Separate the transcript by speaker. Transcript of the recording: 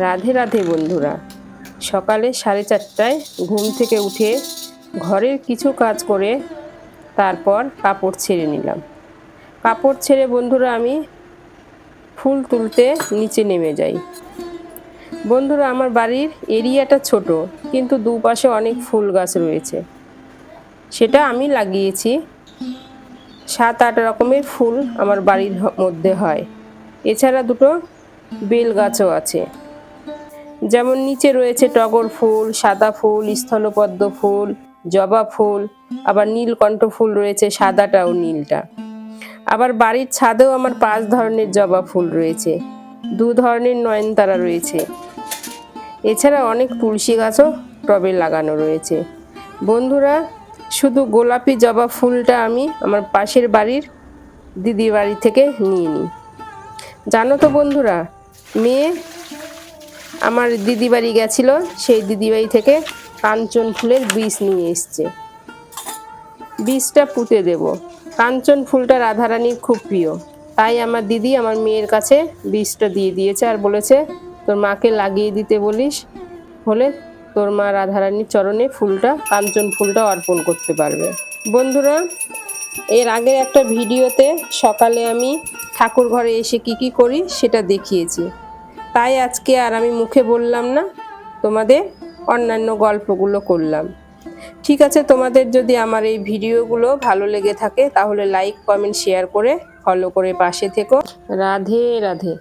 Speaker 1: রাধে রাধে বন্ধুরা। সকালে 4:30টায় ঘুম থেকে উঠে ঘরের কিছু কাজ করে তারপর কাপড় ছেড়ে নিলাম। কাপড় ছেড়ে বন্ধুরা আমি ফুল তুলতে নিচে নেমে যাই। বন্ধুরা, আমার বাড়ির এরিয়াটা ছোট, কিন্তু দুপাশে অনেক ফুল গাছ রয়েছে। সেটা আমি লাগিয়েছি। 7-8 রকমের ফুল আমার বাড়ির মধ্যে হয়। এছাড়া দুটো বেল গাছও আছে। যেমন নিচে রয়েছে টগর ফুল, সাদা ফুল, স্থলপদ্ম ফুল, জবা ফুল, আবার নীলকণ্ঠ ফুল রয়েছে, সাদাটা ও নীলটা। আবার বাড়ির ছাদেও আমার 5 ধরনের জবা ফুল রয়েছে, 2 ধরনের নয়নতারা রয়েছে। এছাড়া অনেক তুলসী গাছও টবে লাগানো রয়েছে। বন্ধুরা, শুধু গোলাপি জবা ফুলটা আমি আমার পাশের বাড়ির দিদির বাড়ি থেকে নিয়ে নিই। জানো তো বন্ধুরা, মেয়ে আমার দিদি বাড়ি গেছিল, সেই দিদি বাড়ি থেকে কাঞ্চন ফুলের বীজ নিয়ে এসছে। বীজটা পুঁতে দেব। কাঞ্চন ফুলটা রাধারানীর খুব প্রিয়, তাই আমার দিদি আমার মেয়ের কাছে বীজটা দিয়ে দিয়েছে আর বলেছে, তোর মাকে লাগিয়ে দিতে বলিস, হলে তোর মা রাধারানীর চরণে কাঞ্চন ফুলটা অর্পণ করতে পারবে। বন্ধুরা, এর আগের একটা ভিডিওতে সকালে আমি ঠাকুর ঘরে এসে কি করি সেটা দেখিয়েছি, তাই আজকে আর আমি মুখে বললাম না, তোমাদের অন্যান্য গল্পগুলো করলাম। ঠিক আছে, তোমাদের যদি আমার এই ভিডিওগুলো ভালো লেগে থাকে তাহলে লাইক, কমেন্ট, শেয়ার করে ফলো করে পাশে থেকো। রাধে রাধে।